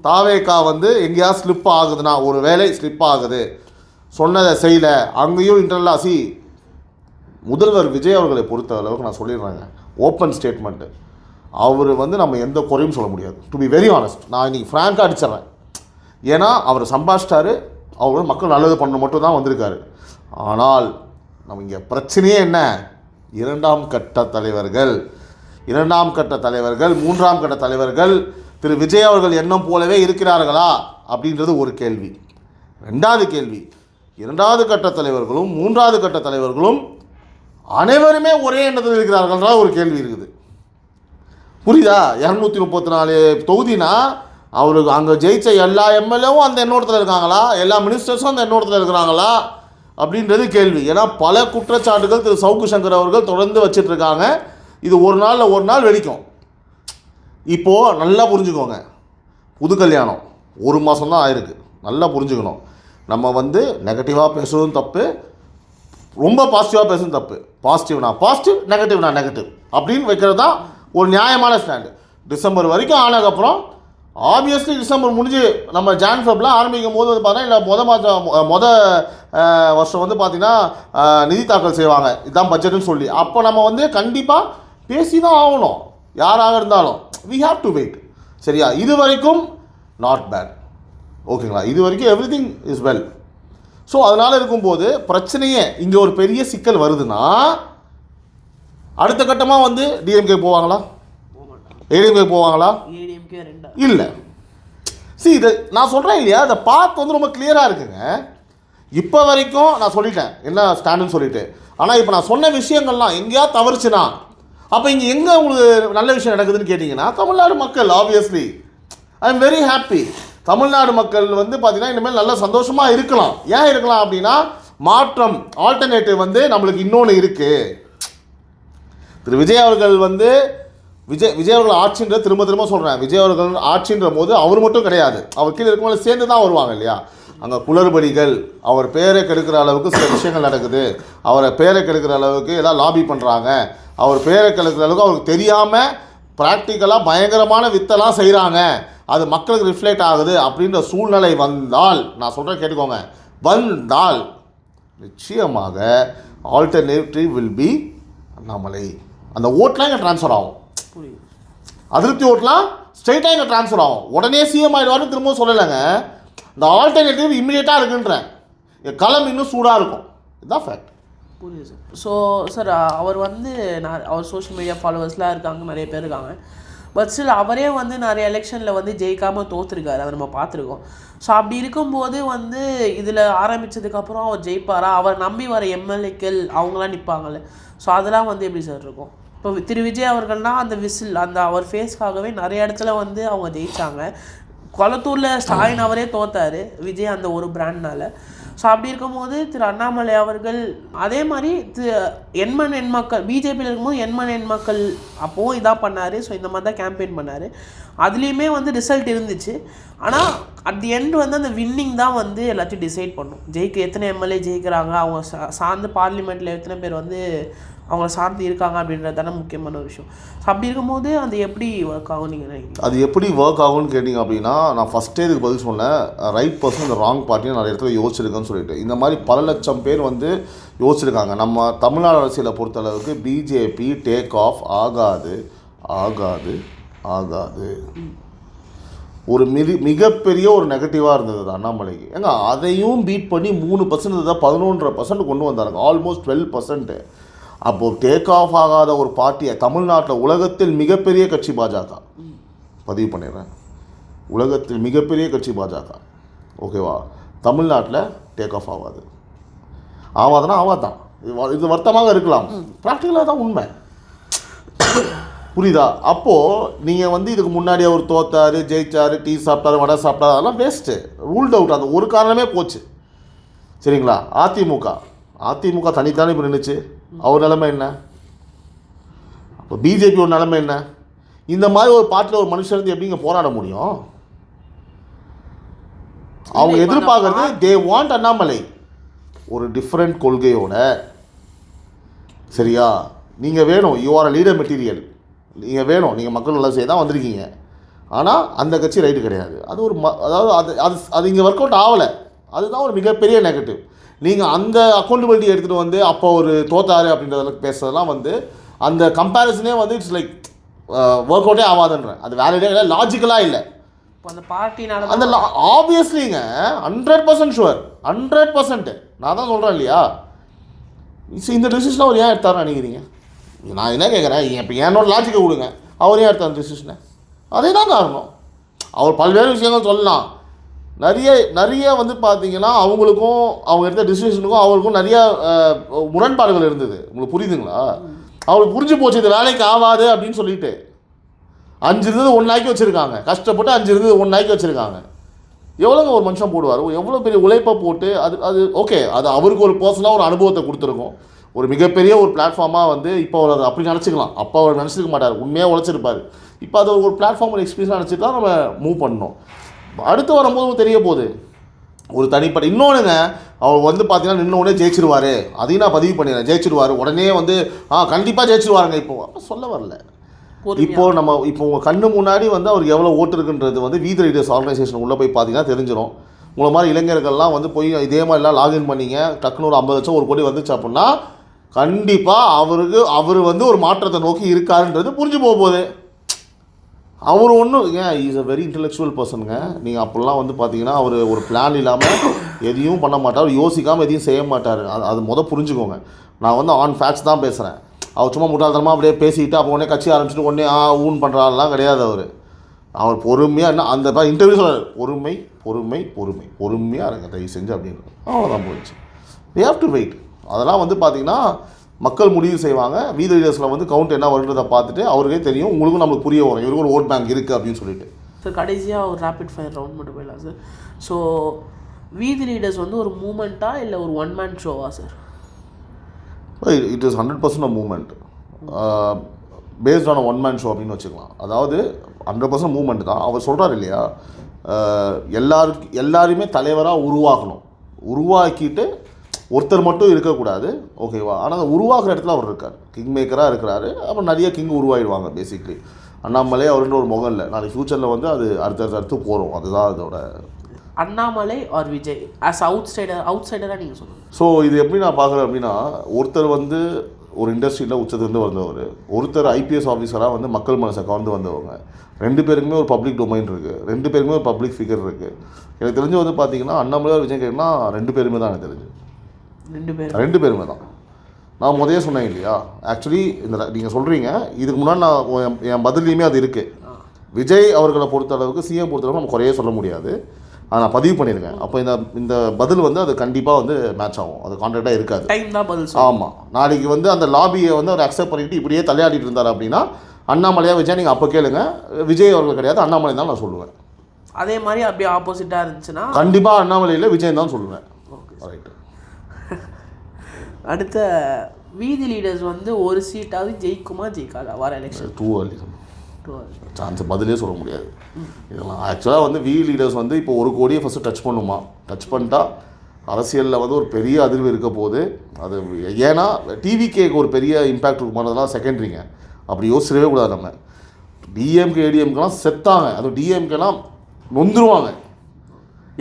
தாவேக்கா வந்து எங்கேயாவது ஸ்லிப் ஆகுதுன்னா, ஒரு வேளை ஸ்லிப் ஆகுது, சொன்னதை செய்யலை, அங்கேயும் இன்டர்லாசி முதல்வர் விஜய் அவர்களை பொறுத்த அளவுக்கு நான் சொல்லிடுறேங்க, ஓப்பன் ஸ்டேட்மெண்ட்டு. அவர் வந்து நம்ம எந்த குறையும் சொல்ல முடியாது. டு பி வெரி ஆனஸ்ட், நான் இன்றைக்கி ஃப்ராங்காக அடிச்சிட்றேன். ஏன்னா அவர் சம்பாதிச்சிட்டாரு. அவர் மக்கள் நல்லது பண்ண மட்டும் தான் வந்திருக்காரு. ஆனால் நம்ம இங்கே பிரச்சனையே என்ன? இரண்டாம் கட்ட தலைவர்கள், மூன்றாம் கட்ட தலைவர்கள் திரு விஜய் அவர்கள் எண்ணம் போலவே இருக்கிறார்களா அப்படின்றது ஒரு கேள்வி. ரெண்டாவது கேள்வி, இரண்டாவது கட்ட தலைவர்களும் மூன்றாவது கட்ட தலைவர்களும் அனைவருமே ஒரே எண்ணத்தில் இருக்கிறார்கள்ன்ற ஒரு கேள்வி இருக்குது. புரியுதா? 234 தொகுதினா அவருக்கு அங்கே ஜெயித்த எல்லா எம்எல்ஏவும் அந்த எண்ணோட்டத்தில் இருக்காங்களா? எல்லா மினிஸ்டர்ஸும் அந்த எண்ணோட்டத்தில் இருக்கிறாங்களா அப்படின்றது கேள்வி. ஏன்னா பல குற்றச்சாட்டுகள் திரு சவுக்கு சங்கர் அவர்கள் தொடர்ந்து வச்சிட்ருக்காங்க. இது ஒரு நாள் வெடிக்கும். இப்போது நல்லா புரிஞ்சுக்கோங்க, புது கல்யாணம் 1 மாதம் தான் ஆயிருக்கு. நல்லா புரிஞ்சுக்கணும். நம்ம வந்து நெகட்டிவாக பேசுவதும் தப்பு, ரொம்ப பாசிட்டிவாக பேசுவதும் தப்பு. பாசிட்டிவ்னா பாசிட்டிவ், நெகட்டிவ்னா நெகட்டிவ் அப்படின்னு வைக்கிறது தான் ஒரு நியாயமான ஸ்டாண்டு. டிசம்பர் வரைக்கும் ஆனதுக்கப்புறம் ஆப்வியஸ்லி டிசம்பர் முடிஞ்சு நம்ம ஜான் ஃபெப்லாம் ஆரம்பிக்கும் போது வந்து பார்த்தீங்கன்னா, இல்லை மொதல் வருஷம் வந்து பார்த்திங்கன்னா நிதி தாக்கல் செய்வாங்க, இதுதான் பட்ஜெட்டுன்னு சொல்லி. அப்போ நம்ம வந்து கண்டிப்பாக பேசி தான் ஆகணும், யாராக இருந்தாலும். We have to wait. சரியா? இது வரைக்கும் நாட் பேட். ஓகேங்களா? இது வரைக்கும் everything is well. So அதனால் இருக்கும்போது பிரச்சனையே இங்கே ஒரு பெரிய சிக்கல் வருதுன்னா, அடுத்த கட்டமாக வந்து டிஎம்கே போவாங்களா? ஏடிஎம்கே போவாங்களா? இல்லை. இதை நான் சொல்கிறேன் இல்லையா, அதை பார்த்து வந்து ரொம்ப கிளியராக இருக்குங்க. இப்போ வரைக்கும் நான் சொல்லிட்டேன் என்ன ஸ்டாண்டுன்னு சொல்லிட்டு. ஆனால் இப்போ நான் சொன்ன விஷயங்கள்லாம் எங்கேயாவது தவறுச்சுன்னா, அப்போ இங்கே எங்கே உங்களுக்கு நல்ல விஷயம் நடக்குதுன்னு கேட்டிங்கன்னா, தமிழ்நாடு மக்கள் obviously I am very happy. Tamil Nadu மக்கள் வந்து பார்த்திங்கன்னா இனிமேல் நல்ல சந்தோஷமாக இருக்கலாம். ஏன் இருக்கலாம் அப்படின்னா, மாற்றம் ஆல்டர்னேட்டிவ் வந்து நம்மளுக்கு இன்னொன்று இருக்குது. திரு விஜய் அவர்கள் வந்து விஜய் அவர்கள் ஆட்சின்ற திரும்ப சொல்கிறேன், விஜய் அவர்கள் ஆட்சின்ற போது அவர் மட்டும் கிடையாது, அவர் கீழே இருக்கும்போது சேர்ந்து தான் வருவாங்க இல்லையா? அங்கே குளறுபடிகள், அவர் பேரை கெடுக்கிற அளவுக்கு சில விஷயங்கள் நடக்குது, அவரை பேரை கெடுக்கிற அளவுக்கு ஏதாவது லாபி பண்ணுறாங்க, அவர் பேரை கெடுக்கிற அளவுக்கு அவருக்கு தெரியாமல் ப்ராக்டிக்கலாக பயங்கரமான வித்தெல்லாம் செய்கிறாங்க, அது மக்களுக்கு ரிஃப்ளெக்ட் ஆகுது அப்படின்ற சூழ்நிலை வந்தால், நான் சொல்கிறேன் கேட்டுக்கோங்க, வந்தால் நிச்சயமாக ஆல்டர்னேட்டிவ் வில் பி அண்ணாமலை. அந்த ஓட்டெலாம் இங்கே ட்ரான்ஸ்ஃபர் ஆகும். அதிருப்தி ஓட்டெலாம் ஸ்ட்ரெயிட்டாக இங்கே ட்ரான்ஸ்ஃபர் ஆகும். உடனே சிஎம் ஆகிடுவார்னு திரும்பவும் சொல்லலைங்க. இந்த ஆல்டர்னேட்டிவ் இம்மிடியேட்டாக இருக்குன்றேன். களம் இன்னும் சூடாக இருக்கும். இதுதான் ஃபேக்ட். புரியுது சார். ஸோ சார் அவர் வந்து அவர் சோஷியல் மீடியா ஃபாலோவர்ஸ்லாம் இருக்காங்க, நிறைய பேர் இருக்காங்க. பட் ஸ்டில் அவரே வந்து நிறைய எலெக்ஷனில் வந்து ஜெயிக்காமல் தோற்றுருக்காரு, அதை நம்ம பார்த்துருக்கோம். ஸோ அப்படி இருக்கும்போது வந்து இதில் ஆரம்பித்ததுக்கப்புறம் அவர் ஜெயிப்பாரா? அவர் நம்பி வர எம்எல்ஏக்கள் அவங்களாம் நிற்பாங்கல்ல, ஸோ அதெல்லாம் வந்து எப்படி சார் இருக்கும்? இப்போ திரு விஜய் அவர்கள்னால் அந்த விசில் அந்த அவர் ஃபேஸ்க்காகவே நிறைய இடத்துல வந்து அவங்க ஜெயித்தாங்க. கொளத்தூரில் ஸ்டாலின் அவரே தோத்தார் விஜய் அந்த ஒரு பிராண்ட்னால. ஸோ அப்படி இருக்கும்போது திரு அண்ணாமலை அவர்கள் அதே மாதிரி எண்மண் எண்மக்கள் பிஜேபியில் இருக்கும்போது எண்மண் எண்மக்கள் அப்போவும் இதாக பண்ணார். ஸோ இந்த மாதிரி தான் கேம்பெயின் பண்ணார். அதுலேயுமே வந்து ரிசல்ட் இருந்துச்சு. ஆனால் அட் தி எண்ட் வந்து அந்த வின்னிங் தான் வந்து எல்லாத்தையும் டிசைட் பண்ணும். எத்தனை எம்எல்ஏ ஜெயிக்கிறாங்க, அவங்க சார்ந்து பார்லிமெண்ட்டில் எத்தனை பேர் வந்து அவங்கள சார்ந்து இருக்காங்க அப்படின்றது தானே முக்கியமான ஒரு விஷயம். ஸோ அப்படி இருக்கும்போது அது எப்படி ஒர்க் ஆகும் நீங்கள் நினைக்கிறீங்க? அது எப்படி ஒர்க் ஆகும்னு கேட்டிங்க அப்படின்னா, நான் ஃபஸ்ட்டே இதுக்கு பதில் சொன்னேன். ரைட் பர்சன் இந்த ராங் பார்ட்டின்னு நிறைய இடத்துல யோசிச்சிருக்கேன்னு சொல்லிட்டு இந்த மாதிரி பல லட்சம் பேர் வந்து யோசிச்சிருக்காங்க. நம்ம தமிழ்நாடு அரசியலை பொறுத்தளவுக்கு பிஜேபி டேக் ஆஃப் ஆகாது ஆகாது ஆகாது. ஒரு மிகப்பெரிய ஒரு நெகட்டிவாக இருந்தது அண்ணாமலைக்கு. ஏங்க அதையும் பீட் பண்ணி 3% தான் 11.5% கொண்டு வந்தாருங்க. ஆல்மோஸ்ட் 12%. அப்போது டேக் ஆஃப் ஆகாத ஒரு பார்ட்டியை தமிழ்நாட்டில் உலகத்தில் மிகப்பெரிய கட்சி பாஜக, பதிவு பண்ணிடுறேன், உலகத்தில் மிகப்பெரிய கட்சி பாஜக, ஓகேவா, தமிழ்நாட்டில் டேக் ஆஃப் ஆகாது. ஆகாதுன்னா ஆகாதான். இது வருத்தமாக இருக்கலாம், ப்ராக்டிக்கலாக தான் உண்மை. புரியுதா? அப்போது நீங்கள் வந்து இதுக்கு முன்னாடி அவர் தோத்தார், ஜெயிச்சார், டீ சாப்பிட்டாரு, வடை சாப்பிட்டாரு, அதெல்லாம் வேஸ்ட்டு, ரூல்ட் அவுட். அந்த ஒரு காரணமே போச்சு. சரிங்களா? அதிமுக தனித்தானே இப்போ நின்றுச்சு. அவர் நிலைமை என்ன? அப்போ பிஜேபி ஒரு நிலைமை என்ன? இந்த மாதிரி ஒரு பார்ட்டியில் ஒரு மனுஷன் இருந்து எப்படிங்க போராட முடியும்? அவங்க எதிர்பார்க்கறது தே வாண்ட் அண்ணாமலை ஒரு டிஃப்ரெண்ட் கொள்கையோட. சரியா? நீங்கள் வேணும், you are a leader material, நீங்கள் வேணும், நீங்கள் மக்கள் நல்லா செய்ய தான் வந்திருக்கீங்க. ஆனால் அந்த கட்சி ரைட்டு கிடையாது. அது ஒரு அதாவது அது இங்கே ஒர்க் அவுட் ஆகலை. அதுதான் ஒரு மிகப்பெரிய நெகட்டிவ். நீங்கள் அந்த அக்கௌண்டபிலிட்டி எடுத்துகிட்டு வந்து அப்போ ஒரு தோத்தாரு அப்படின்றதுல பேசுறதெல்லாம் வந்து அந்த கம்பேரிசனே வந்து இட்ஸ் லைக் ஒர்க் அவுட்டே ஆகாதுன்றேன். அது வேலிடே இல்லை, லாஜிக்கலாக இல்லை. அந்த பார்ட்டினால அந்த ஆப்வியஸ்லிங்க 100% ஷுவர், 100%. நான் தான் சொல்கிறேன் இல்லையா, இந்த டிசிஷனை அவர் ஏன் எடுத்தாருன்னு நினைக்கிறீங்க? நான் என்ன கேட்குறேன், இப்போ என்னோட லாஜிக்கை கொடுங்க. அவர் ஏன் எடுத்தார் டிசிஷனை? அதே தான் காரணம். அவர் பல்வேறு விஷயங்கள் சொல்லலாம். நிறைய வந்து பார்த்தீங்கன்னா அவங்களுக்கும் அவங்க எடுத்த டிசிஷனுக்கும் அவருக்கும் நிறைய முரண்பாடுகள் இருந்தது. உங்களுக்கு புரியுதுங்களா? அவங்களுக்கு புரிஞ்சு போச்சு இது வேலைக்கு ஆகாது அப்படின்னு சொல்லிட்டு 5 இருந்தது 1 ஆக்கி வச்சுருக்காங்க. கஷ்டப்பட்டு 5 இருந்தது 1 ஆக்கி வச்சுருக்காங்க. எவ்வளோங்க ஒரு மனுஷன் போடுவார்? எவ்வளோ பெரிய உழைப்பை போட்டு அது ஓகே, அது அவருக்கு ஒரு பர்சனலாக ஒரு அனுபவத்தை கொடுத்துருக்கும். ஒரு மிகப்பெரிய ஒரு பிளாட்ஃபார்மாக வந்து இப்போ அவர் அதை அப்படி நினச்சிக்கலாம். அப்போ அவர் நினச்சிருக்க மாட்டார், உண்மையாக உழைச்சிருப்பார். இப்போ அது ஒரு பிளாட்ஃபார்ம், ஒரு எக்ஸ்பீரியன்ஸாக நினச்சிட்டு தான் நம்ம மூவ் பண்ணணும். அடுத்து வரும்போது தெரிய போகுது ஒரு தனிப்பட்ட இன்னொன்றுங்க. அவர் வந்து பார்த்தீங்கன்னா நின்று உடனே ஜெயிச்சிருவார், அதையும் நான் பதிவு பண்ணிடுறேன். ஜெயிச்சிருவார் உடனே வந்து கண்டிப்பாக ஜெயிச்சிருவாருங்க. இப்போ சொல்ல வரல. இப்போ உங்கள் கண்ணு முன்னாடி வந்து அவருக்கு எவ்வளோ ஓட்டு இருக்குன்றது வந்து வீதி ரைடர்ஸ் ஆர்கனைசேஷன் உள்ளே போய் பார்த்தீங்கன்னா தெரிஞ்சிடும். உங்களை மாதிரி இளைஞர்கள்லாம் வந்து போய் இதே மாதிரிலாம் லாகின் பண்ணிங்க, டக்குனு ஒரு 50 லட்சம் 1 கோடி வந்துச்சு அப்படின்னா கண்டிப்பாக அவர் வந்து ஒரு மாற்றத்தை நோக்கி இருக்காருன்றது புரிஞ்சு போகுது. அவர் ஒன்றும் இஸ் அ வெரி இன்டெலெக்சுவல் பர்சனுங்க. நீங்கள் அப்படிலாம் வந்து பார்த்தீங்கன்னா அவர் ஒரு பிளான் இல்லாமல் எதையும் பண்ண மாட்டார், யோசிக்காமல் எதையும் செய்ய மாட்டார். அது புரிஞ்சுக்கோங்க. நான் வந்து ஆன் ஃபேக்ட்ஸ் தான் பேசுகிறேன். அவர் சும்மா முட்டாள்தனமாக அப்படியே பேசிக்கிட்டு அப்போ உடனே கட்சி ஆரம்பிச்சுட்டு உடனே ஊன் பண்ணுறாருலாம் கிடையாது. அவர் பொறுமையாக என்ன அந்த இன்டர்வியூ சொல்கிறார், பொறுமை பொறுமை பொறுமை பொறுமையாக இருங்க தயவு செஞ்சு அப்படின்னு. அவ்வளோதான் போயிடுச்சு. We have to wait. அதெல்லாம் வந்து பார்த்தீங்கன்னா மக்கள் முடிவு செய்வாங்க. வீதி லீடர்ஸில் வந்து கவுண்ட் என்ன வருன்றதை பார்த்துட்டு அவருக்கே தெரியும், உங்களுக்கும் நம்மளுக்கு புரிய வரும் இவருக்கு ஒரு ஓட் பேங்க் இருக்குது அப்படின்னு சொல்லிட்டு. சார் கடைசியாக ஒரு ரேபிட் ஃபயர் ரவுண்ட் மட்டும் போயிடலாம் சார். ஸோ வீதி லீடர்ஸ் வந்து ஒரு மூமெண்ட்டா இல்லை ஒரு ஒன் மேன் ஷோவா sir? It is 100% a moment based on one man show அப்படின்னு வச்சுக்கலாம். அதாவது 100% மூமெண்ட் தான். அவர் சொல்கிறார் இல்லையா, எல்லாருமே தலைவராக உருவாக்கிட்டு ஒருத்தர் மட்டும் இருக்கக்கூடாது, ஓகேவா? ஆனால் அந்த உருவாக்குற இடத்துல அவர் இருக்கார், கிங் மேக்கராக இருக்கிறாரு. அப்புறம் நிறைய கிங் உருவாகிடுவாங்க. பேசிக்லி அண்ணாமலை அவருன்ற ஒரு முகம் இல்லை, நாளைக்கு ஃப்யூச்சரில் வந்து அது அடுத்து போகிறோம். அதுதான் அதோட. அண்ணாமலை ஆர் விஜய் ஆஸ் அவுட்சைடராக நீங்கள் சொல்லுங்கள். ஸோ இது எப்படி நான் பார்க்குறேன் அப்படின்னா, ஒருத்தர் வந்து ஒரு இண்டஸ்ட்ரியில் உச்சத்துலேருந்து வந்தவர், ஒருத்தர் ஐபிஎஸ் ஆஃபீஸராக வந்து மக்கள் மனசை கவர்ந்து வந்தவங்க. 2 பேருக்குமே ஒரு பப்ளிக் டொமைன் இருக்குது, 2 பேருக்குமே ஒரு பப்ளிக் ஃபிகர் இருக்குது. எனக்கு தெரிஞ்சு வந்து பார்த்தீங்கன்னா அண்ணாமலை விஜய் கேட்குன்னா 2 பேருமே தான். எனக்கு தெரிஞ்சு 2 பேருமே தான். நான் முதலே சொன்னேன் இல்லையா, ஆக்சுவலி இந்த நீங்கள் சொல்கிறீங்க, இதுக்கு முன்னாடி நான் என் பதிலையுமே அது இருக்குது. விஜய் அவர்களை பொறுத்தளவுக்கு, சிஎம் பொறுத்தளவுக்கு நம்ம குறையே சொல்ல முடியாது. அதை நான் பதிவு பண்ணியிருக்கேன். அப்போ இந்த பதில் வந்து அது கண்டிப்பாக வந்து மேட்ச் ஆகும், அது கான்ட்ராக்டாக இருக்காது. டைம் தான் பதில். ஆமாம், நாளைக்கு வந்து அந்த லாபியை வந்து அவர் அக்செப்ட் பண்ணிட்டு இப்படியே தலையாடிட்டு இருந்தார் அப்படின்னா அண்ணாமலையா விஜய் நீங்கள் அப்போ கேளுங்க, விஜய் அவர்கள் கிடையாது அண்ணாமலை தான் நான் சொல்லுவேன். அதே மாதிரி அப்படியே ஆப்போசிட்டாக இருந்துச்சுன்னா கண்டிப்பாக அண்ணாமலையில் விஜய் தான் சொல்லுவேன். ரைட்டு. அடுத்த வீதி லீடர்ஸ் வந்து ஒரு சீட்டாவது ஜெயிக்குமா ஜெயிக்காதா வர எலெக்ஷன்? டூ அர்லி சான்ஸ் பதிலே சொல்ல முடியாது. இதெல்லாம் ஆக்சுவலாக வந்து வீதி லீடர்ஸ் வந்து இப்போ 1 கோடியை ஃபஸ்ட்டு டச் பண்ணுமா, டச் பண்ணிட்டா அரசியலில் வந்து ஒரு பெரிய அதிர்வு இருக்க போது. அது ஏன்னா டிவிகேக்கு ஒரு பெரிய இம்பேக்ட் இருக்குமானதெல்லாம் செகண்டரிங்க, அப்படி யோசிச்சிடவே கூடாது. நம்ம டிஎம்கே ஏடிஎம்கெலாம் செத்தாங்க, அதுவும் டிஎம்கேலாம் நொந்துருவாங்க.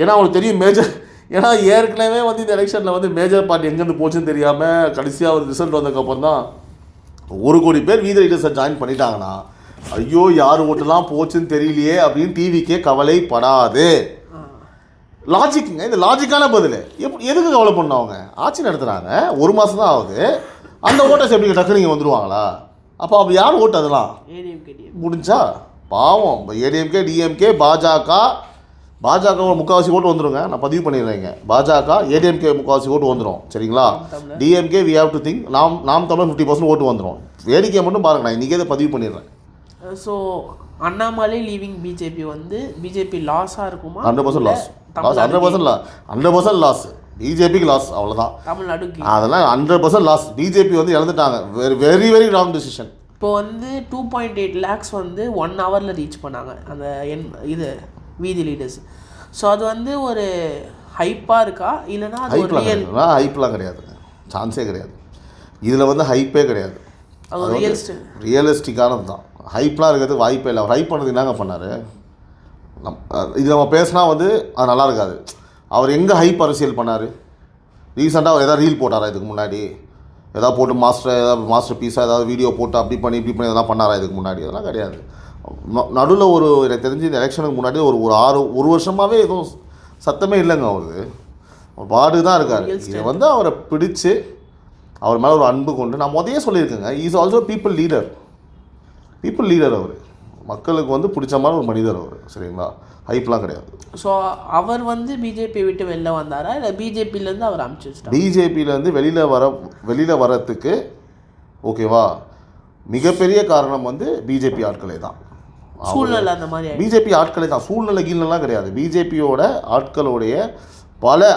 ஏன்னா அவங்களுக்கு தெரியும் மேஜர், ஏன்னா ஏற்கனவே வந்து இந்த எலெக்ஷனில் வந்து மேஜர் பார்ட்டி எங்கேருந்து போச்சுன்னு தெரியாமல் கடைசியாக ஒரு ரிசல்ட் வந்ததுக்கப்புறம் தான் 1 கோடி பேர் வீதி லீடர்ஸை ஜாயின் பண்ணிட்டாங்கன்னா ஐயோ யார் ஓட்டெல்லாம் போச்சுன்னு தெரியலையே அப்படின்னு டிவிக்கே கவலைப்படாது. லாஜிக்குங்க, இது லாஜிக்கான பதில். எதுக்கு கவலை பண்ணவங்க? ஆட்சி நடத்துகிறாங்க, 1 மாதம் தான் ஆகுது, அந்த ஓட்டர்ஸ் எப்படி டக்கு நீங்கள் வந்துடுவாங்களா? அப்போ யார் ஓட்டு அதெல்லாம் முடிஞ்சா பாவம். ஏடிஎம்கே டிஎம்கே பாஜக முக்கால்வாசி ஓட்டு வந்துடுங்க, நான் பதிவு பண்ணிடுறேங்க. பாஜக ஏடிஎம்கே முக்கால்வாசி ஓட்டு வந்துடும், சரிங்களா? DMK we have to think Naam Tamilar 50% ஓட்டு வந்துடும். வேடிக்கை மட்டும் பாருங்க, நான் இன்றைக்கே இதை பதிவு பண்ணிடுறேன். ஸோ அண்ணாமலை லீவிங் பிஜேபி வந்து பிஜேபி லாஸாக இருக்குமா? 100% லாஸ், 100% லாஸ். பிஜேபிக்கு லாஸ், அவ்வளோதான். தமிழ்நாடுக்கு அதெல்லாம் 100% லாஸ். பிஜேபி வந்து இழந்துட்டாங்க. Very very wrong decision. இப்போ வந்து 2.8 lakhs வந்து 1 hourல ரீச் பண்ணாங்க அந்த இது வீதி லீடர்ஸ். ஸோ அது வந்து ஒரு ஹைப்பாக இருக்கா இல்லைனா அது ஒரு ஹைப்லாம் கிடையாதுங்க, சான்ஸே கிடையாது. இதில் வந்து ஹைப்பே கிடையாது, அது ரியலிஸ்டிக்கானது தான். ஹைப்லாம் இருக்கிறதுக்கு வாய்ப்பே இல்லை. அவர் ஹைப் பண்ணது என்னங்க பண்ணார்? இது நம்ம பேசினா வந்து அது நல்லா இருக்காது. அவர் எங்கே ஹைப் அரசியல் பண்ணார்? ரீசெண்டாக அவர் எதாவது ரீல் போட்டாரா? இதுக்கு முன்னாடி எதாவது போட்டு மாஸ்டர் பீஸாக ஏதாவது வீடியோ போட்டு அப்படி பண்ணி இதெல்லாம் பண்ணாரா இதுக்கு முன்னாடி? அதெல்லாம் கிடையாது. நடுவில் எனக்கு தெரிஞ்சு இந்த எலெக்ஷனுக்கு முன்னாடி ஒரு வருஷமாகவே எதுவும் சத்தமே இல்லைங்க. அவருக்கு பாடு தான் இருக்கார். இதை வந்து அவரை பிடிச்சி அவர் மேலே ஒரு அன்பு கொண்டு நான் முதலே சொல்லியிருக்கேங்க, இஸ் ஆல்சோ பீப்புள் லீடர். அவர் மக்களுக்கு வந்து பிடிச்ச மாதிரி ஒரு மனிதர் அவர், சரிங்களா? ஹைப்லாம் கிடையாது. ஸோ அவர் வந்து பிஜேபி விட்டு வெளில வந்தாரா இல்லை பிஜேபியிலேருந்து அவர் அனுப்பிச்சு? பிஜேபியிலேருந்து வெளியில் வரத்துக்கு ஓகேவா மிகப்பெரிய காரணம் வந்து பிஜேபி ஆட்களே தான். சூழ்நிலை அந்த மாதிரி பிஜேபி ஆட்களே தான், சூழ்நிலை கீழ்லாம் கிடையாது. பிஜேபியோட ஆட்களுடைய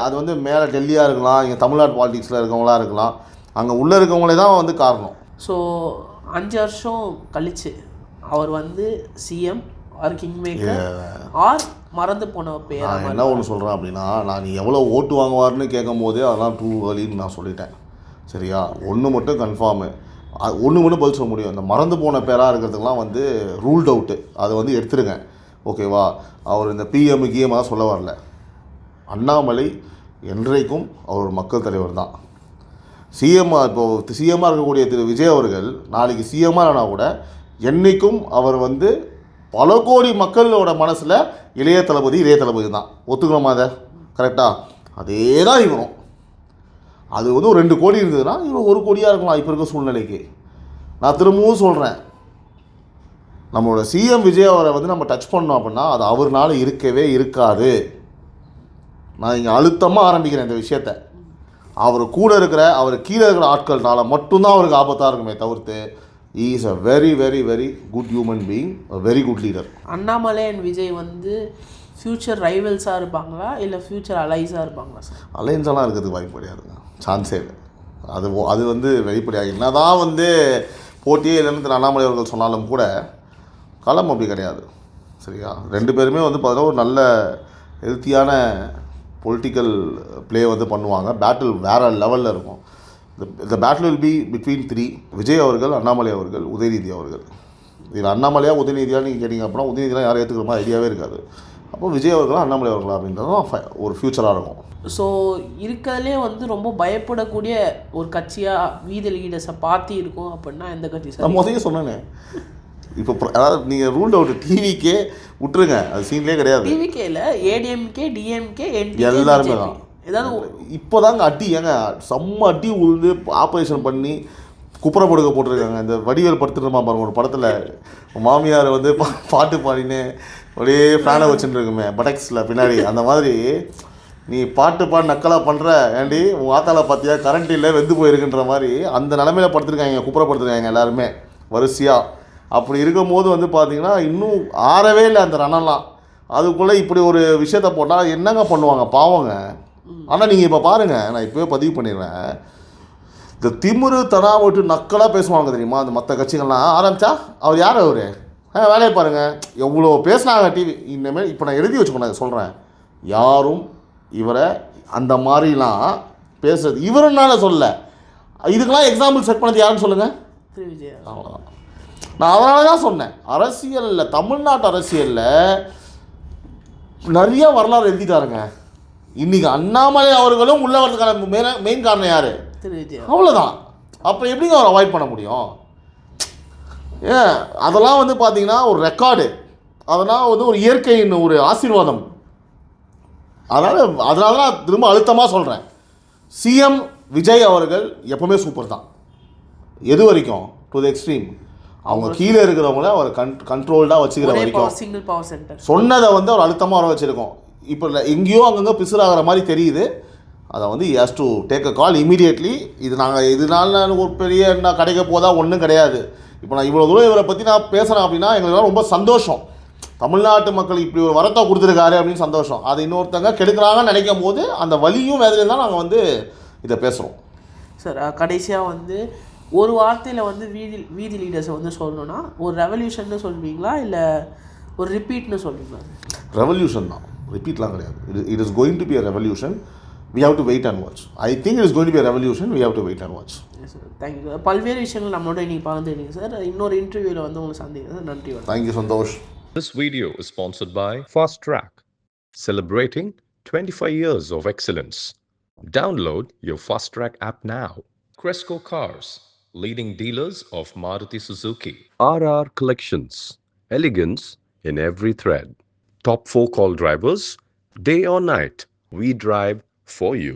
அது வந்து மேலே டெல்லியாக இருக்கலாம், இங்கே தமிழ்நாடு பாலிடிக்ஸில் இருக்கவங்களா இருக்கலாம், அங்கே உள்ளே இருக்கவங்களே தான் வந்து காரணம். ஸோ 5 வருஷம் கழிச்சு அவர் வந்து CM or king maker or மறந்து போன பேர். நான் என்ன ஒன்று சொல்கிறேன் அப்படின்னா, நான் எவ்வளோ ஓட்டு வாங்குவார்னு கேட்கும் போதே அதெல்லாம் டூ ஏர்லின்னு நான் சொல்லிட்டேன், சரியா? ஒன்று மட்டும் கன்ஃபார்மு, ஒன்று மட்டும் பதில் சொல்ல முடியும். இந்த மறந்து போன பேராக இருக்கிறதுக்கெலாம் வந்து ரூல்ட் அவுட்டு, அதை வந்து எடுத்துருங்க, ஓகேவா? அவர் இந்த பிஎம் கிஎம்மாக சொல்ல வரல. அண்ணாமலை என்றைக்கும் அவர் ஒரு மக்கள் தலைவர் தான். இப்போது சிஎம்மாக இருக்கக்கூடிய திரு விஜய் அவர்கள் நாளைக்கு சிஎம்மாக ஆனால் கூட என்றைக்கும் அவர் வந்து பல கோடி மக்களோட மனசில் இளைய தளபதி தான். ஒத்துக்கணுமா? அதை கரெக்டாக அதே தான் இவரும். அது வந்து ஒரு 2 கோடி இருந்ததுன்னா இவர் 1 கோடியாக இருக்கலாம் இப்போ இருக்க சூழ்நிலைக்கு. நான் திரும்பவும் சொல்கிறேன், நம்மளோட சிஎம் விஜய் அவரை வந்து நம்ம டச் பண்ணோம் அப்படின்னா அது அவர்னால இருக்கவே இருக்காது. நான் இங்கே அழுத்தமாக ஆரம்பிக்கிறேன் இந்த விஷயத்தை. அவர் கூட இருக்கிற அவர் கீழே இருக்கிற ஆட்கள்னால மட்டும்தான் அவருக்கு ஆபத்தாக இருக்குமே தவிர்த்து he is a very very very good human being, a very good leader. Annamalai and Vijay வந்து ஃப்யூச்சர் ரைவல்ஸாக இருப்பாங்களா இல்லை ஃப்யூச்சர் அலைஸாக இருப்பாங்களா சார்? அலைன்ஸெல்லாம் இருக்கிறதுக்கு வாய்ப்பு கிடையாதுங்க, சான்ஸே இல்லை. அது வந்து வெளிப்படையாக என்ன தான் வந்து போட்டியே இல்லைன்னு திரு அண்ணாமலை அவர்கள் சொன்னாலும் கூட களம் அப்படி கிடையாது, சரியா? 2 பேருமே வந்து பார்த்தீங்கன்னா ஒரு நல்ல ஹெல்த்தியான பொலிட்டிக்கல் ப்ளே வந்து பண்ணுவாங்க. பேட்டில் வேறு லெவலில் இருக்கும். இந்த battle will be between 3, Vijay அவர்கள், அண்ணாமலை அவர்கள், உதயநிதி அவர்கள். இதில் அண்ணாமலையாக உதயநிதியாக நீங்கள் கேட்டிங்க அப்படின்னா உதயநிதிலாம் யாரும் ஏற்றுக்கிற மாதிரி ஐடியாவே இருக்காது. அப்போ விஜய் அவர்களா அண்ணாமலை அவர்களா அப்படின்றதும் ஒரு ஃப்யூச்சராக இருக்கும். ஸோ இருக்கிறதுலே வந்து ரொம்ப பயப்படக்கூடிய ஒரு கட்சியாக வீதி லீடர்ஸை பார்த்து இருக்கும் அப்படின்னா எந்த கட்சி சார்? நான் முதல்ல சொன்னேனே, இப்போ அதாவது நீங்கள் ரூல்ட் அவுட் டிவிக்கே விட்டுருங்க, அது சீன்லேயே கிடையாது. டிவிக்கே இல்லை, ஏடிஎம்கே டிஎம்கே எல்லாருமே தான். ஏதாவது இப்போ தாங்க அடி ஏங்க செம்ம அடி உழுது ஆப்ரேஷன் பண்ணி குப்புற படுக்க போட்டிருக்காங்க. இந்த வடிவேல் படுத்துருமா பாருங்க ஒரு படத்தில், மாமியார் வந்து பாட்டு பாடினு ஒரே ஃபேனை வச்சுட்டு இருக்குமே பட்டக்ஸில் பின்னாடி அந்த மாதிரி நீ பாட்டு நக்கலாக பண்ணுற ஏண்டி உன் ஆத்தால பார்த்தியா கரண்ட் இல்லை வெந்து போயிருக்குன்ற மாதிரி அந்த நிலமையில படுத்துருக்காங்க, குப்புறப்படுத்துருக்காங்க எல்லாருமே வரிசையாக. அப்படி இருக்கும்போது வந்து பார்த்திங்கன்னா இன்னும் ஆறவே இல்லை அந்த ரணம்லாம். அதுக்குள்ளே இப்படி ஒரு விஷயத்த போட்டால் என்னங்க பண்ணுவாங்க பாவங்க. ஆனால் நீங்கள் இப்போ பாருங்கள், நான் இப்போவே பதிவு பண்ணிடுறேன், இந்த திமுரு தனாவட்டு நக்கலாக பேசுவாங்க தெரியுமா அந்த மற்ற கட்சிகள்லாம் ஆரம்பித்தா அவர் யார் அவர் வேலையை பாருங்கள் எவ்வளோ பேசுனாங்க டிவி. இனிமேல் இப்போ நான் எழுதி வச்சுக்கணும் சொல்கிறேன், யாரும் இவரை அந்த மாதிரிலாம் பேசுறது இவருனால சொல்ல, இதுக்கெல்லாம் எக்ஸாம்பிள் செட் பண்ணது யாருன்னு சொல்லுங்கள். அவ்வளோதான். நான் அதனால தான் சொன்னேன், அரசியலில் தமிழ்நாட்டு அரசியலில் நிறைய வரலாறு எழுதிட்டாருங்க. இன்றைக்கி அண்ணாமலை அவர்களும் உள்ள வரதுக்கான மெயின் காரணம் யார்? அவ்வளோதான். அப்போ எப்படிங்க அவர் அவாய்ட் பண்ண முடியும்? ஏன் அதெல்லாம் வந்து பார்த்தீங்கன்னா ஒரு ரெக்கார்டு, அதெல்லாம் வந்து ஒரு இயற்கையின் ஒரு ஆசீர்வாதம். அதனால தான் திரும்ப அழுத்தமாக சொல்கிறேன், சிஎம் விஜய் அவர்கள் எப்போவுமே சூப்பர் தான். எது வரைக்கும்? To the extreme. அவங்க கீழே இருக்கிறவங்கள அவர் கண்ட்ரோல்டாக வச்சுக்கிற வரைக்கும் சிங்கிள் பவர் சென்டர் சொன்னதை வந்து அவர் அழுத்தமாக வர வச்சுருக்கோம். இப்போ எங்கேயோ அங்கங்கே பிசுறாகிற மாதிரி தெரியுது. அதை வந்து has to take a call immediately. இது நாங்கள் இதனால ஒரு பெரிய என்ன கிடைக்க போதா ஒன்றும் கிடையாது. இப்போ நான் இவ்வளோ தூரம் இவரை பற்றி நான் பேசுகிறேன் அப்படின்னா எங்களுக்கு ரொம்ப சந்தோஷம். தமிழ்நாட்டு மக்கள் இப்படி ஒரு வரத்தை கொடுத்துருக்காரு அப்படின்னு சந்தோஷம். அதை இன்னொருத்தங்க கெடுக்கிறாங்கன்னு நினைக்கும் போது அந்த வலியும் வேதனையும் தான் நாங்கள் வந்து இதை பேசுகிறோம். சார் கடைசியாக வந்து ஒரு வார்த்தையில் வந்து வீதி லீடர்ஸை வந்து சொல்லணும்னா ஒரு ரெவல்யூஷன்னு சொல்வீங்களா இல்லை ஒரு ரிப்பீட்னு சொல்வீங்களா? ரெவல்யூஷன் தான், ரிப்பீட்லாம் கிடையாது. It is going to be a revolution. We have to wait and watch. I think it is going to be a revolution. We have to wait and watch. Yes sir. Thank you. பல்வேறு விஷயங்கள் நம்மளோட இன்னைக்கு பகிர்ந்துட்டீங்க sir. இன்னொரு இன்டர்வியூவில் வந்து உங்களை சந்திக்கிறேன். நன்றி. Thank you, Santosh. This video is sponsored by Fast Track, celebrating 25 years of excellence. Download your Fast Track app now. Cresco Cars, leading dealers of Maruti Suzuki. RR Collections, elegance in every thread. Top 4 call drivers, day or night, we drive for you.